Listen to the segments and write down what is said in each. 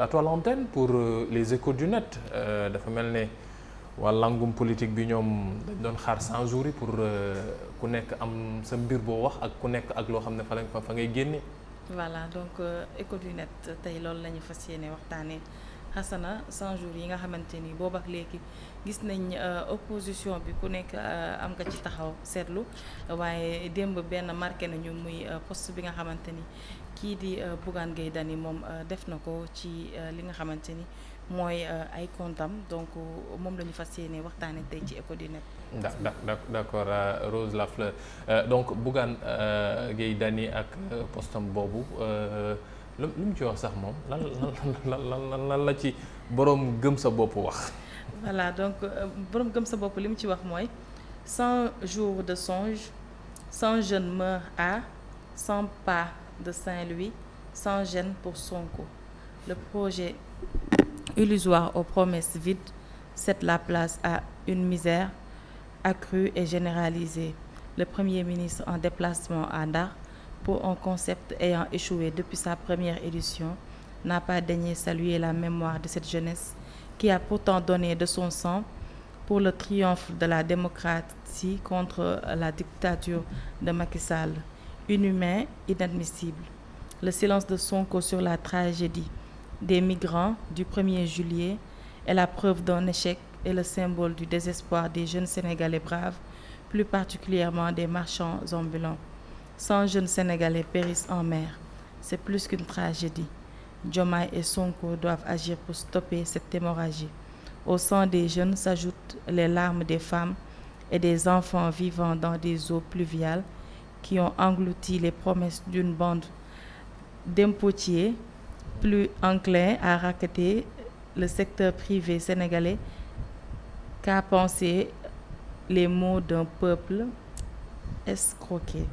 à toi l'antenne pour les échos du net dafa mel ne waa langum politique bi ñoom dañ doon xaar 100 jours yi pour ku nekk am sa mbir boo wax ak ku nekk ak loo xam ne fa ngay génne. voilà donc écho du net tey loolu la ñu fas yéene waxtaanee Hassana 100 jours yi nga xamante ni boobu ak léegi gis nañ opposition bi ku nekk am nga ci taxaw seetlu waaye démb benn marqué nañu muy poste bi nga xamante ni kii di Bougane Gueye Dany moom def na ko ci li nga xamante ni mooy ay comptam donc moom la ñu fas yéene waxtaanee tey ci écho du net. d'accord Rose Lafleur donc Bougane Gueye Dany ak postam boobu lu mu ci wax sax moom lan la ci boroom gëm sa bopp wax. voilà donc boroom gëm sa bopp li mu ci wax mooy 100 jours de songe 100 jeunes meurent à 100 pas de Saint-Louis sans gêne pour Sonko. Le projet illusoire aux promesses vides cède la place à une misère accrue et généralisée. Le Premier ministre en déplacement à Ndar pour un concept ayant échoué depuis sa première édition n'a pas daigné saluer la mémoire de cette jeunesse qui a pourtant donné de son sang pour le triomphe de la démocratie contre la dictature de Macky Sall. Inhumain, inadmissible. Le silence de Sonko sur la tragédie des migrants du 1er juillet est la preuve d'un échec et le symbole du désespoir des jeunes Sénégalais braves, plus particulièrement des marchands ambulants. 100 jeunes Sénégalais périssent en mer. C'est plus qu'une tragédie. Diomaye et Sonko doivent agir pour stopper cette hémorragie. Au sang des jeunes s'ajoutent les larmes des femmes et des enfants vivant dans des eaux pluviales qui ont englouti les promesses d'une bande d'impotiers plus enclins à racketter le secteur privé sénégalais qu'à penser les maux d'un peuple escroqué.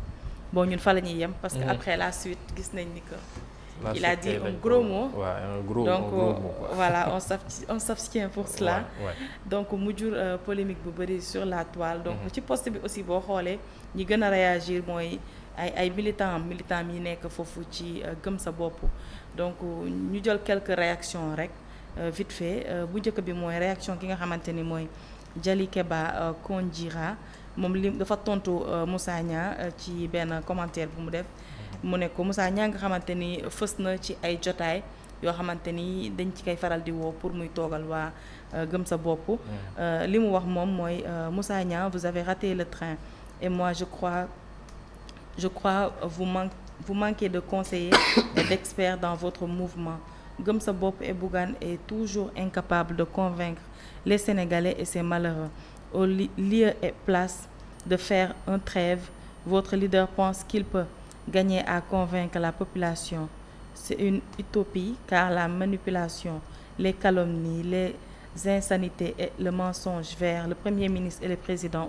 Bon ñun fa la ñuy yem parce que après la suite gis nañ ni que il a dit un gros mot. Donc voilà on s'abstient pour cela. Donc mu jur polémique bu bari sur la toile. Donc ci poste bi aussi boo xoolee ñi gën a réagir mooy ay militants yi nekk foofu ci gëm sa bopp. Donc ñu jël quelques réactions rek vite fait bu njëkk bi mooy réaction ki nga xamante ni mooy Jali Keba Kondjira moom li dafa tontu Moussa Niang ci benn commentaire bu mu def. mu ne ko Moussa Niang nga xamante ni fës na ci ay jotaay yoo xamante ni dañ ci koy faral di woo pour muy toogal waa gëm sa bopp. li mu wax moom mooy Moussa Niang vous avez raté le train et moi je crois vous manquez de conseillers et d'experts dans votre mouvement. Gëm sa bopp et Bougane est toujours incapable de convaincre les Sénégalais et ses malheureux. Au lieu et place de faire un trêve, votre leader pense qu'il peut gagner à convaincre la population. C'est une utopie car la manipulation, les calomnies, les insanités et le mensonge vers le Premier ministre et le président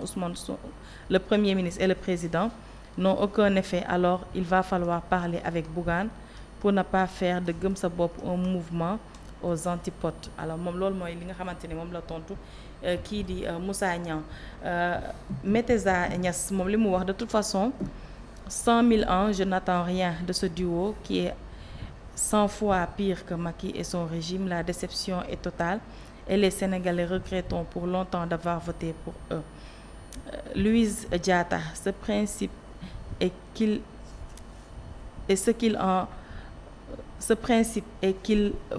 le Premier ministre et le président n'ont aucun effet. Alors il va falloir parler avec Bougane pour ne pas faire de gëm sa bopp un mouvement aux antipodes. Alors moom loolu mooy li nga xamante ni moom la tontu kii di Moussa Niang. Meteza Niass moom li mu wax de toute façon 100 000 ans je n'attends rien de ce duo qui est 100 fois pire que Macky et son régime. La déception est totale et les Sénégalais regretteront pour longtemps d'avoir voté pour eux. Louise Diatta, ce principe est qu'il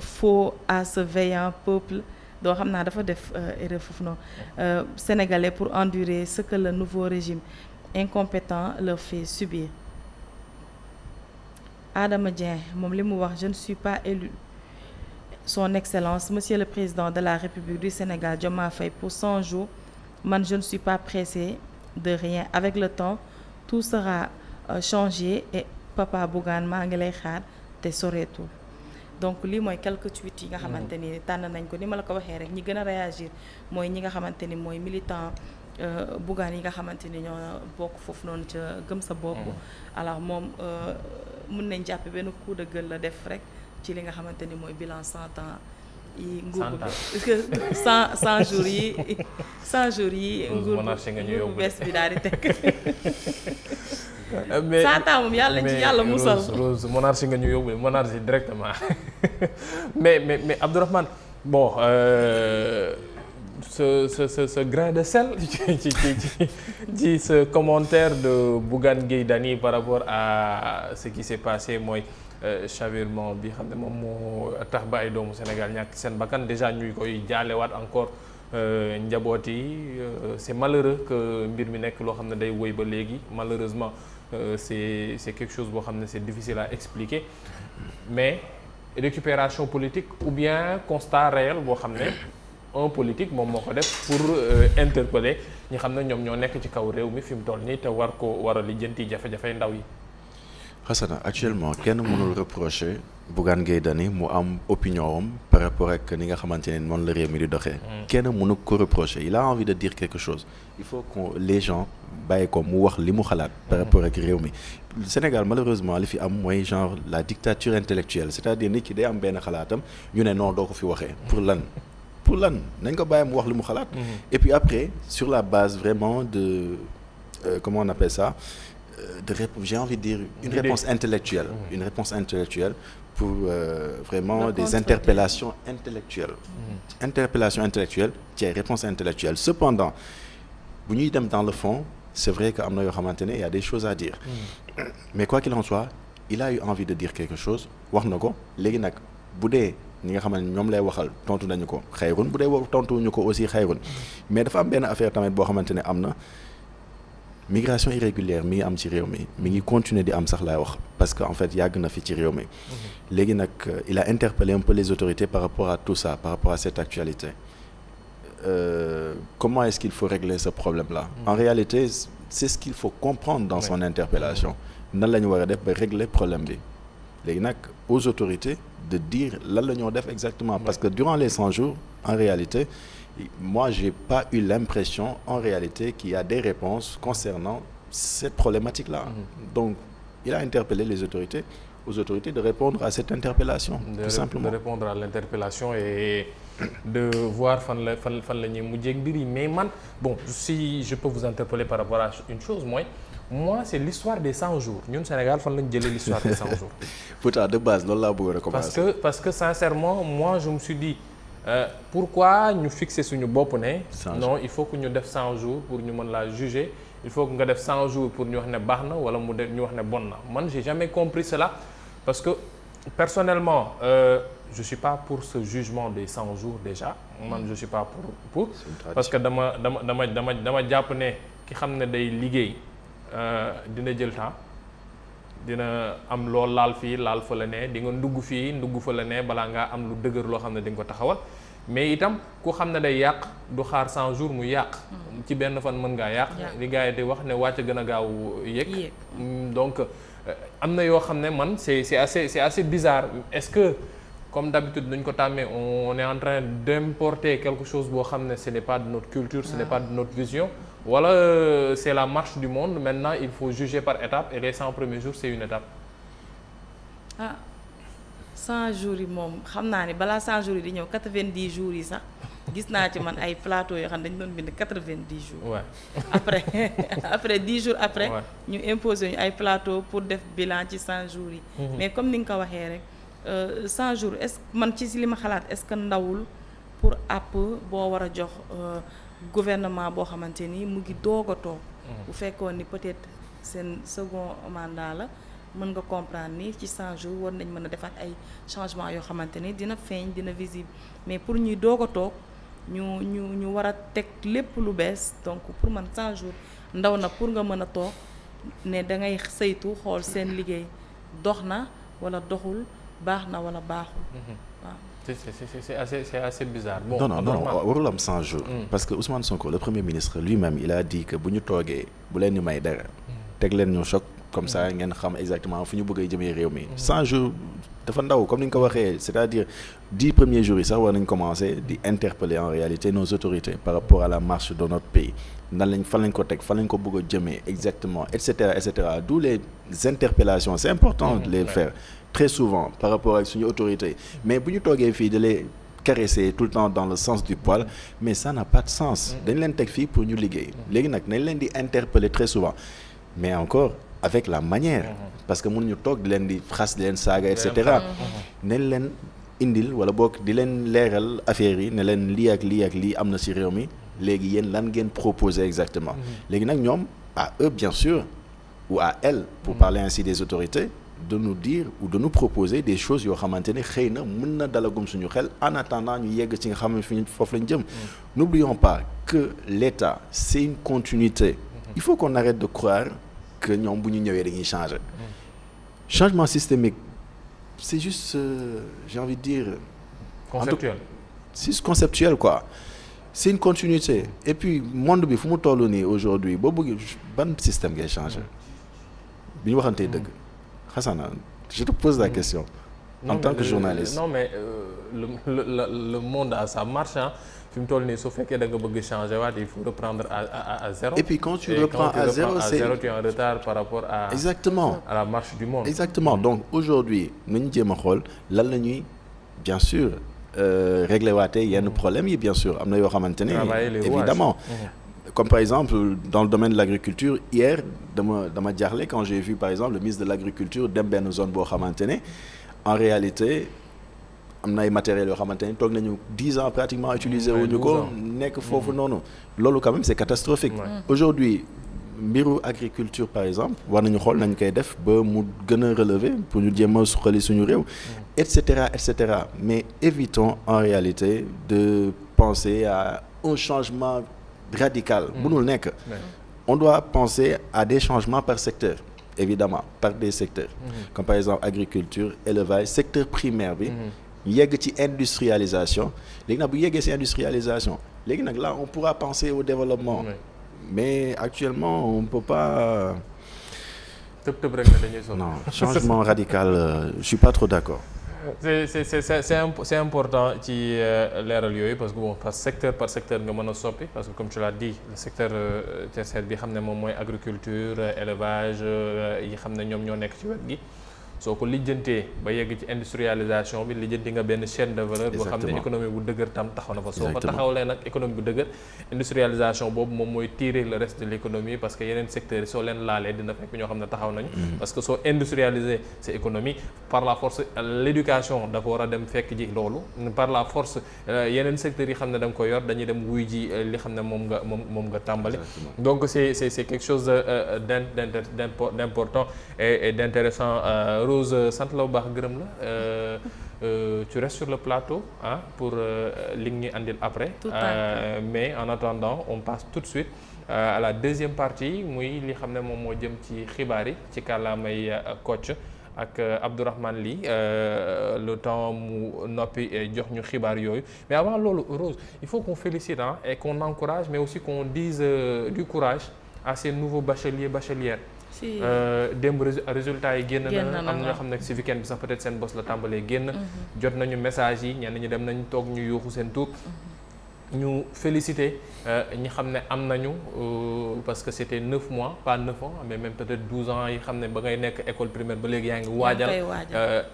faut à ce vaillant peuple doo xam naa dafa def erreur foofu noonu sénégalais pour endurer ce que le nouveau régime incompétent leur fait subir. Adama Dieng moom li mu wax je ne suis pas élu son excellence monsieur le président de la République du Sénégal Diomaye Faye pour 100 jours man je ne suis pas pressé de rien avec le temps tout sera changé et papa Bougane maa ngi lay xaar te soreetul. Donc lii mooy quelques tweets yi nga xamante ni tànn nañ ko ni ma la ko waxee rek ñi gën a réagir mooy ñi nga xamante ni mooy militant Bougane yi nga xamante ni ñoo bokk foofu noonu ca gëm sa bopp. Alors moom mën nañ jàppe benn coup de gueule la def rek ci li nga xamante ni mooy bilan 100 ans yi nguur bi 100 jours yi 100 jours yi nguur bu bees bi daal di teg mais saa taa moom yàlla ci yàlla musal. Rose monarchie nga ñu yóbbu monarchie directement mais Abdourahmane bon ce grain de sel ci ce commentaire de Bougane Gueye Dany par rapport à ce qui s'est passé mooy chavirement bi xam ne moom moo tax ba ay doomu Sénégal ñàkk seen bakkan déjà ñuy koy jaalewaat encore njaboot yi c'est malheureux que mbir mi nekk loo xam ne day woy ba léegi malheureusement c'est quelque chose boo xam ne c'est difficile à expliquer mais récupération politique ou bien constat réel boo xam ne un politique moom moo ko def pour interpeller ñi xam ne ñoom ñoo nekk ci kaw réew mi fi mu toll nii te war a lijjanti jafe-jafe ndaw yi. Hassana actuellement kenn mënul reprocher Bougane Gueye Dany mu am opinion am par rapport ak ni nga xamante ne noonu la réew mi di doxee. kenn mënu ko reprocher il a envie de dire quelque chose il faut que les gens bàyyi ko mu wax li mu xalaat. par rapport ak réew mi. Sénégal malheureusement li fi am mooy genre la dictature intellectuelle c'est-à-dire nit ki day am benn xalaatam ñu ne non doo ko fi waxee pour lan nañ ko bàyyi mu wax li mu xalaat. et puis après sur la base vraiment de comment on appelle ça. J'ai envie de dire une réponse intellectuelle. Une réponse intellectuelle pour vraiment des interpellations intellectuelles. Interpellation intellectuelle ci ay réponse intellectuelle. Cependant bu ñuy dem dans le fond c'est vrai que am na yoo xamante ne il y a des choses à dire. Mais quoi qu'il en soit il a eu envie de dire quelque chose wax na ko léegi nag bu dee ñi nga xamante ne ñoom lay waxal tontu nañu ko xayrun bu dee tontuwuñu ko aussi xayrun mais dafa am benn affaire tamit boo xamante ne am na. Migration irrégulière mi ngi am ci réew mi ngi continuer di am sax laay wax parce que en fait yàgg na fi ci réew mi léegi nag il a interpellé un peu les autorités par rapport à tout ça par rapport à cette actualité comment est-ce qu'il faut régler ce problème-là en réalité c'est ce qu'il faut comprendre dans son interpellation nan la ñu war a def ba régler problème bi léegi nag aux autorités de dire lan la ñoo def exactement parce que durant les 100 jours en réalité moi j'ai pas eu l'impression en réalité qu'il y a des réponses concernant cette problématique-là. Donc il a interpellé les autorités aux autorités de répondre à cette interpellation tout simplement. De répondre à l'interpellation et de voir fan la ñuy mujjee mbir yi mais man bon si je peux vous interpeller par rapport à une chose moi c'est l'histoire des 100 jours ñun Sénégal fan lañu jëlee l'histoire des 100 jours. Pourtant de base loolu laa bëgg a commencer. parce que sincèrement moi je me suis dit pourquoi ñu fixer suñu bopp ne non il faut que ñu def 100 jours pour ñu mën la juger il faut que nga def 100 jours pour ñu wax ne baax na wala mu def ñu wax ne bon na man j'ai jamais compris cela parce que personnellement je suis pas pour ce jugement des 100 jours déjà man je suis pas pour parce que dama jàpp ne ki xam ne day liggéey dina jël temps dina am loo laal fii laal fa la ne di nga ndugg fii ndugg fa la ne balaa ngaa am lu dëgër loo xam ne di nga ko taxawal mais itam ku xam ne day yàq du xaar 100 jours mu yàq ci benn fan mën ngaa yàq li gars yi di wax ne wàcc gën a gaaw yëg donc am na yoo xam ne man c'est assez bizarre est-ce que comme d'habitude dañ ko tàmmee on est en train d'importer quelque chose boo xam ne ce n'est pas de notre culture ce n'est pas de notre vision wala c'est la marche du monde maintenant il faut juger par étapes et les 100 premiers jours c'est une étape. 100 jours yi moom xam naa ne balaa 100 jours yi di ñëw 90 jours yi sax gis naa ci man ay plateau yoo xam ne dañu doon bind 90 jours. Ouais. après 10 jours après. ñu imposer ñu ay plateau pour def bilan ci 100 jours yi. mais comme ni nga ko waxee rek 100 jours est-ce que man ci li ma xalaat est-ce que ndawul pour app boo war a jox. gouvernement boo xamante ni mu ngi doog a toog bu fekkoon ni peut-être seen second mandat la mën nga comprendre ni ci 100 jours war nañ mën a defaat ay changements yoo xamante ni dina feeñ dina visible mais pour ñuy doog a toog ñu war a teg lépp lu bees donc pour man 100 jours ndaw na pour nga mën a toog ne da ngay saytu xool seen liggéey dox na wala doxul baax na wala baaxul waaw. C'est assez bizarre. Bon, non warul am 100 jours. Parce que Ousmane Sonko le premier ministre lui-même il a dit que bu ñu toogee bu leen ñu may dara teg leen ñu choc comme ça ngeen xam exactement fu ñu bëgg a jëmee réew mi. 100 jours dafa ndaw comme ni nga ko waxee c'est-à-dire 10 premiers jours yi sax war nañ commencer di interpeller en réalité nos autorités par rapport à la marche de notre pays fan lañ ko teg fan lañ ko bëgg a jëmee exactement et cetera d'où les interpellations c'est important de les faire. Très souvent par rapport ak suñu autorité mais bu ñu toogee fii de les caresser tout le temps dans le sens du poil mais ça n'a pas de sens dañ leen teg fii pour ñu liggéey léegi nag nañ leen di interpeller très souvent mais encore avec la manière parce que mënuñu toog di leen di xas di leen saaga et cetera ne leen indil wala boog di leen leeral affaire yi ne leen lii ak lii ak lii am na ci réew mi léegi yéen lan ngeen proposer exactement léegi nag ñoom à eux bien sûr ou à elles pour parler ainsi des autorités de nous dire ou de nous proposer des choses yoo xamante ne xëy na mën na dalagum suñu xel en attendant ñu yegg ci nga xam ne fi foofu lañ jëm n'oublions pas que l'État c'est une continuité il faut qu'on arrête de croire que ñoom bu ñu ñëwee dañuy changer changement systémique c'est juste j'ai envie de dire conceptuel c'est conceptuel quoi c'est une continuité et puis monde bi fu mu toll nii aujourd'hui boo bëgg ban système ngay changer bi ñu waxantee dëgg Hassana je te pose la question en tant que journaliste non mais le monde a sa marche fi mu toll nii su fekkee da nga bëgg changer waat il faut reprendre à zéro. Et puis quand tu reprends à zéro c'est tu es en retard par rapport à exactement à la marche du monde. Exactement donc aujourd'hui nañu jéem a xool lan la ñuy bien sûr régler waatee yenn problème yi bien sûr am na yoo xamante ne évidemment comme par exemple dans le domaine de l'agriculture hier dama jaaxle quand j'ai vu par exemple le ministre de l'agriculture dem benn zone boo xamante ne en réalité am na ay matériels yoo xamante ne toog nañu 10 ans pratiquement utiliser wuñu ko nekk foofu noonu loolu quand même c'est catastrophique aujourd'hui mbiru agriculture par exemple war nañu xool nañ koy def ba mu gën a relever pour ñu jéem a suqali suñu réew et cetera mais évitons en réalité de penser à un changement radical mënul nekk on doit penser à des changements par secteur évidemment par des secteurs comme par exemple agriculture élevage secteur primaire bi yegg ci industrialisation léegi nag bu yeggee ci industrialisation léegi nag là on pourra penser au développement mais actuellement on peut pas tëb rek na dañuy sonn non changement radical je suis pas trop d'accord c'est important ci leeral yooyu parce que bon par secteur nga mën a soppi parce que comme tu l'as dit le secteur tertiaire bi xam ne moom mooy agriculture élevage yi xam ne ñoom ñoo nekk ci wet gi soo ko lijjantee ba yegg ci industrialisation bi lijjanti nga benn chaîne de valeur boo xam ne économie bu dëgër tam taxaw na fa soo ko taxawlee nag économie bu dëgër industrialisation boobu moom mooy tirer le reste de l'économie parce que yeneen secteurs yi soo leen laalee dina fekk ñoo xam ne taxaw nañu parce que soo industrialiser sa économie par la force l'éducation dafa war a dem fekk ji loolu par la force yeneen secteurs yi xam ne da nga ko yor dañuy dem wuy ji li xam ne moom nga tàmbali donc c'est quelque chose d'important et d'intéressant Rose sant la bu baax gërëm la tu restes sur le plateau pour li nga ñuy andil après mais en attendant on passe tout de suite à la deuxième partie muy li xam ne moom moo jëm ci xibaar yi ci kàllaamay Kocc ak Abdourahmane Ly le temps mu noppi jox ñu xibaar yooyu mais avant loolu Rose il faut qu'on félicite et qu'on encourage mais aussi qu'on dise du courage à ces nouveaux bachelières si démb résultat yi génn na am na ñoo xam ne ci week-end bi sax peut-être seen boss la tàmbalee génn jot nañu message yi ñenn ñi dem nañu toog ñu yuuxu seen tur ñu féliciter ñi xam ne am nañu parce que c'était 9 mois pas 9 ans mais même peut-être 12 ans yi xam ne ba ngay nekk école primaire ba léegi yaa ngi waajal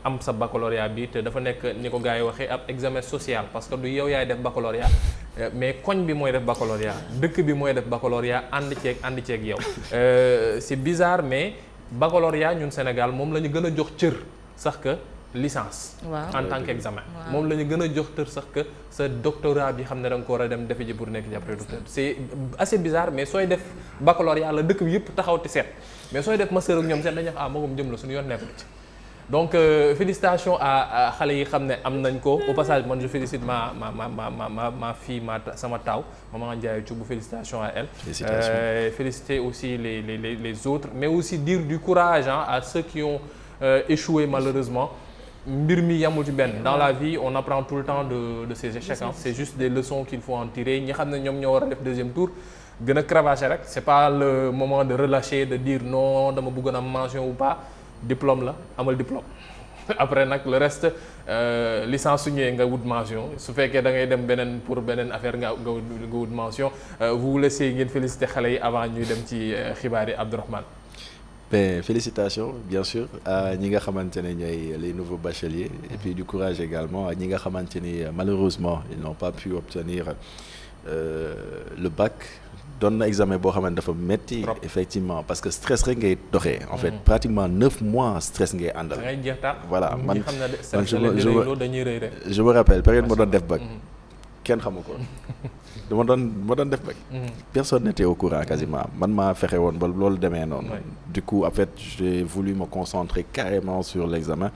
am sa baccalauréat bi te dafa nekk ni ko gars yi waxee ab examen social parce que du yow yaay def baccalauréat mais koñ bi mooy def baccalauréat dëkk bi mooy def baccalauréat ànd ceeg yow c'est bizarre mais baccalauréat ñun Sénégal moom la ñu gën a jox cër sax que licence en tant qu'examen moom la ñu gën a jox tër sax que sa doctorat bi xam ne da nga ko war a dem defe ji pour nekk jàppale docteur c'est assez bizarre mais sooy def baccalauréat la dëkk bi yëpp taxaw ti seet mais sooy def master ak ñoom seet dañuy wax magum jëm la suñu yoon nekk ci donc félicitations à xale yi xam ne am nañ ko au passage man je félicite ma fille sama taaw maman Ndiaye Thioub félicitations à elle féliciter aussi les autres mais aussi dire du courage à ceux qui ont échoué malheureusement mbir mi yamul ci benn dans la vie on apprend tout le temps de ces échecs c'est juste des leçons qu'il faut en tirer ñi xam ne ñoom ñoo war a def deuxième tour gën a cravacher rek c'est pas le moment de relâcher de dire non dama bëggoon am mention ou pas diplôme la amal diplôme après nag le reste licence su ñëwee nga wut mention su fekkee da ngay dem beneen pour beneen affaire nga wut mention vous laissez ngeen féliciter xale yi avant ñuy dem ci xibaar yi Abdourahmane. Ben, félicitations bien sûr à ñi nga xamante ne ñooy les nouveaux bacheliers et puis du courage également à ñi nga xamante ni malheureusement ils n'ont pas pu obtenir le bac doon na examen boo xamante dafa metti Trop. effectivement parce que stress rek ngay doxee en fait pratiquement 9 mois stress ngay àndal. da ngay jeex taal. Voilà, ñi man- xam ne de man stress je la leen di me- rëyloo dañuy rëy rek. je me rappelle période ma doon def bac kenn xamu ko ma doon def bac personne n'était au courant quasiment man maa fexe woon ba loolu demee noonu Ouais. du coup en fait j'ai voulu me concentrer carrément sur l'examen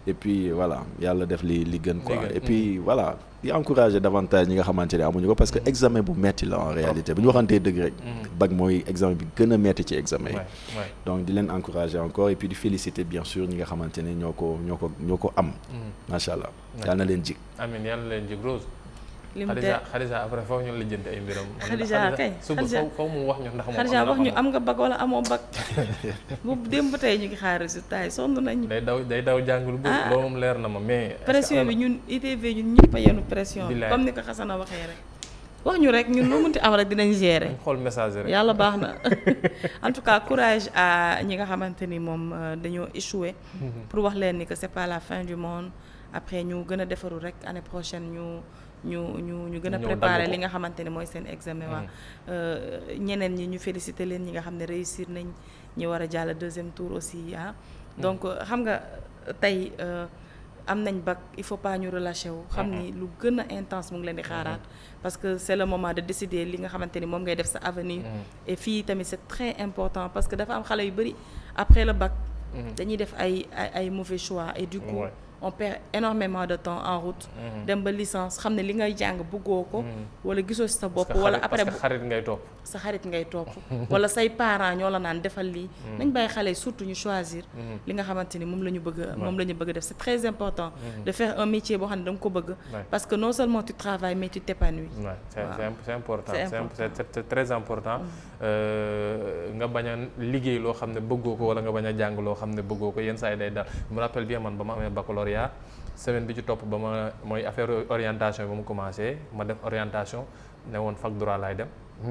et puis voilà yàlla def li gën quoi Li gën. et puis voilà di encourager davantage ñi nga xamante ne amuñu ko parce que examen bu metti la en réalité bu ñu waxantee dëgg rek bac mooy examen bi gën a metti ci examen yi Ouais, ouais. donc di leen encourager encore et puis di féliciter bien sûr ñi nga xamante ne ñoo ko am macha allah yàlla na leen jig amiin yàlla leen jig Rose. li mu Khadija après foofu ñu lijjanti ay mbiram. Khadija kay suba foofu mu wax ñu ndax moom Khadija am na wax ñu xam-xam. am nga bac wala amoo bac boobu démb ba tey ñu ngi xaar résultat yi sonn nañu. day daw jàng lu bëri loolu moom leer na ma mais. pression bi ñun ITV ñun ñëpp a yenu pression bi Bilaay. comme ni ko Xasana waxee rek wax ñu rek ñun loo mënti am rek dinañ gérer. dañ xool message rek. yàlla baax na en tout cas courage à ñi nga xamante ni moom dañoo échoué. pour wax leen ni que c'est pas la fin du monde après ñu gën a defaru rek année prochaine ñu gën a Ñëw préparer dagg ko. li nga xamante ne mooy seen examen waa ñeneen ñi ñu féliciter leen ñi nga xam ne réussir nañ ñi war a jàll deuxième tour aussi ah donc xam nga tey am nañ bac il faut pas ñu relâcher wu xam ni lu gën a intense mu ngi leen di xaaraat parce que c'est le moment de décider li nga xamante ni moom ngay def sa avenir et fii tamit c'est très important parce que dafa am xale yu bari après le bac dañuy def ay mauvais choix et du coup Ouais. on perd énormément de temps en route dem ba licence xam ne li ngay jàng bëggoo ko wala gisoo ci sa bopp wala après parce que xarit ngay topp. sa xarit ngay topp wala say parents ñoo la naan defal lii nañ bàyyi xale yi surtout ñu choisir li nga xamante ni moom la ñu bëgg def c'est très important de faire un métier boo xam ne da nga ko bëgg parce que non seulement tu travailles mais tu t'épanouis. Ouais, c'est important C'est important. c'est très important nga bañ a liggéey loo xam ne bëggoo ko wala nga bañ a jàng loo xam ne bëggoo ko yenn saa yi day daal je me rappelle bien man ba ma amee baccalauréat semaine bi ci topp ba ma mooy affaire orientation ba mu commencé ma def orientation ne woon fac droit laay dem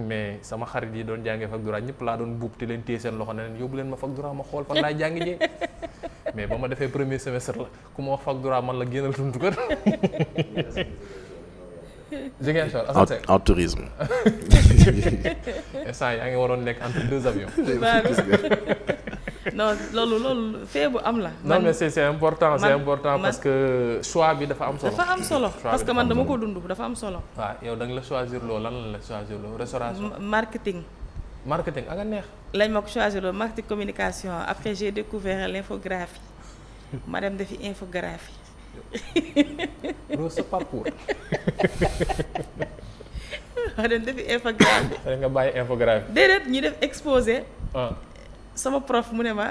mais sama xarit yi doon jàngee fac droit ñëpp laa doon buub te leen téye seen loxo ne leen yóbbu leen ma fac droit ma xool fan laay jàngi jee mais ba ma defee premier semestre la ku ma wax fac droit man la génnal tuntu kër Ziguinchor en tourisme instant yaa ngi waroon nekk entre deux avions. non loolu fee bu am la. non mais c'est important parce que choix bi dafa am solo. dafa am solo parce que man dama ko dund dafa am solo. waaw yow da nga la choisir loo lan la choisir loo restauration. marketing. marketing ak a neex. lañ ma ko choisir loo marketing communication après j'ai découvert l'infographie ma dem defi infographie. loolu sa parcours. ma dem defi infographie. da nga bàyyi infographie. déedéet ñu def exposé. ah. sama prof mu ne ma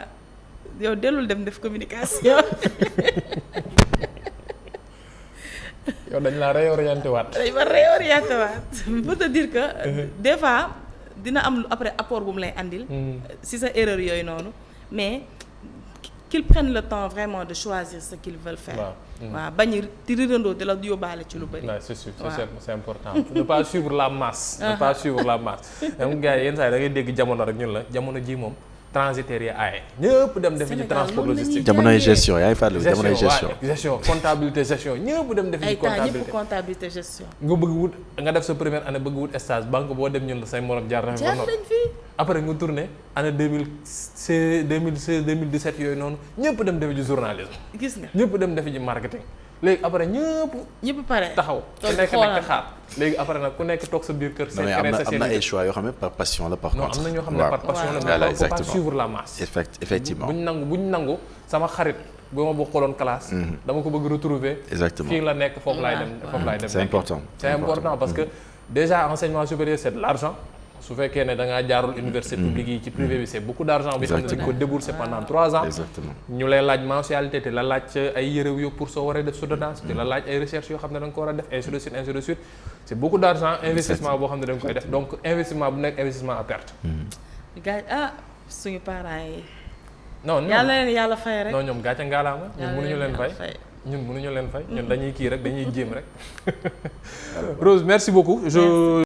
yow dellul dem def communication. yow dañ laa réorienté waat. dañ ma réorienté waat. pour te dire que des fois dina am lu après apport bu mu lay andil. si sa erreur yooyu noonu mais qu'ils prennent le temps vraiment de choisir ce qu'ils veulent faire. waaw bañ di rirandoo di la yóbbaale ci lu bëri. waaw c'est sûr c'est important. ne pas suivre la masse. ne pas suivre la masse. donc gars yi yenn saa yi da ngay dégg jamono rek ñun la jamono ji moom. transitaire yi aaye ñëpp dem defi ci transport logistique. jamonoy gestion yaa ngi fàttali jamonoy gestion comptabilité gestion ñëpp dem defi ci ñëpp comptabilité gestion. nga bëgg wut nga def sa première année bëgg wut stage banque boo dem ñun la say morom jaar nañ fi après nga tourné année 2016 2017 yooyu noonu ñëpp dem defi ci journalisme. gis nga ñëpp dem defi ci marketing. léegi après ñëpp pare taxaw ku nekk nag xaar léegi après nag ku nekk toog sa biir kër. seen am na ay choix yoo xam ne par passion la par contre. non am na ñoo xam ne par passion la mais faut pas suivre la masse. effectivement buñ nangu sama xarit bu ma bokkaloon classe. dama ko bëgg retrouver. exactement fii la nekk foofu laay dem c'est important parce que déjà enseignement supérieur c'est de l'argent. su fekkee ne da ngaa jaarul université publique yi ci privé bi c'est beaucoup d'argent bi xam ne dañ ko débourser pendant 3 ans. exactement ñu lay laaj mensualité te la laaj ay yëre yu pour soo waree def soutenance te la laaj ay recherche yoo xam ne da nga ko war a def ainsi de suite c'est beaucoup d'argent investissement boo xam ne da nga koy def donc investissement bu nekk investissement à perte. gars suñu parents yi. non yàlla leen yàlla fay rek. non ñoom gàcce ngaalaama ñun mënuñu leen fay ñun dañuy kii rek dañuy jéem rek Rose merci beaucoup.